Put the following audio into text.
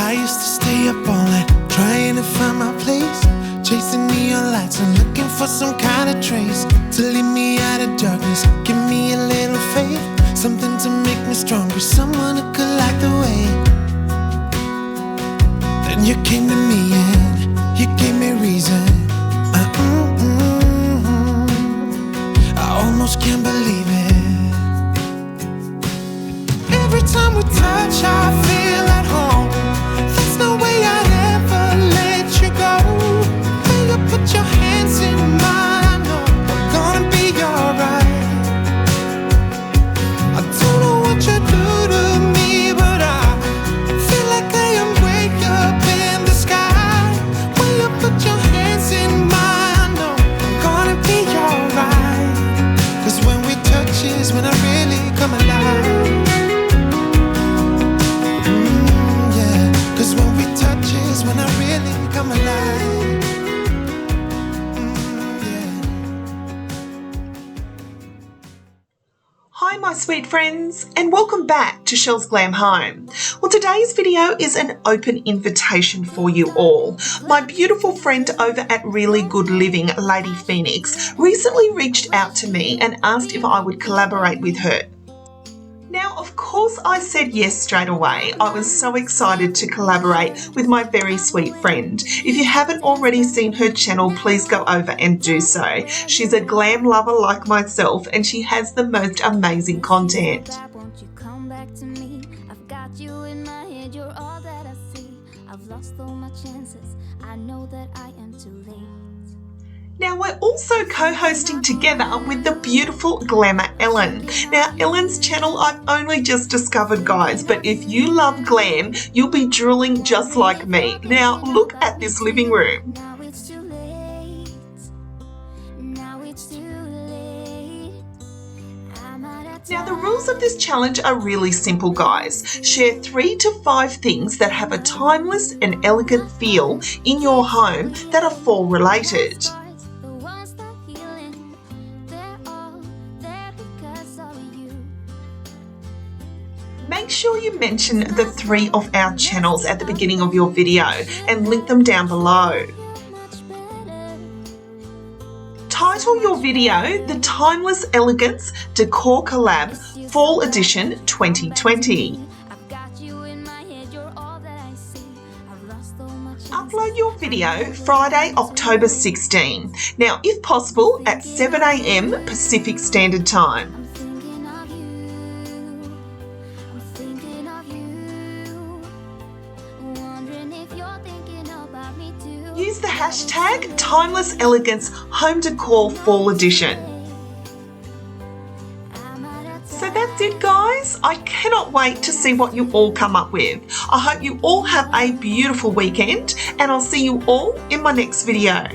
I used to stay up all night trying to find my place, chasing neon lights and looking for some kind of trace to lead me out of darkness. Give me a little faith, something to make me stronger, someone who could light the way. Then you came to me and you gave me reason. I almost can't believe it. Every time we touch, I feel at home. There's no way I'd ever let you go. When you put your hands in mine, I know we're gonna be alright. I don't know what you do to me, but I feel like I am way up in the sky. When you put your hands in mine, I know we're gonna be alright. 'Cause when we touch is when I really come alive. When I really come alive. Hi my sweet friends, and welcome back to Shell's Glam Home. Well, today's video is an open invitation for you all. My beautiful friend over at Really Good Living, Lady Phoenix, recently reached out to me and asked if I would collaborate with her. Now, of course, I said yes straight away. I was so excited to collaborate with my very sweet friend. If you haven't already seen her channel, please go over and do so. She's a glam lover like myself, and she has the most amazing content. Won't you come back to me? I've got you in my head, you're all that I see. I've lost all my chances, I know that I am too late. Now, we're also co-hosting together with the beautiful Glamour Ellen. Now, Ellen's channel I've only just discovered, guys, but if you love glam, you'll be drooling just like me. Now, look at this living room. Now it's too late. Now it's too late. Now, the rules of this challenge are really simple, guys. Share 3 to 5 things that have a timeless and elegant feel in your home that are fall related. Make sure you mention the 3 of our channels at the beginning of your video and link them down below. Title your video The Timeless Elegance Decor Collab Fall Edition 2020. Upload your video Friday, October 16. Now, if possible, at 7 AM Pacific Standard Time. Use the hashtag Timeless Elegance Home Decor Fall Edition. So that's it, guys. I cannot wait to see what you all come up with. I hope you all have a beautiful weekend, and I'll see you all in my next video.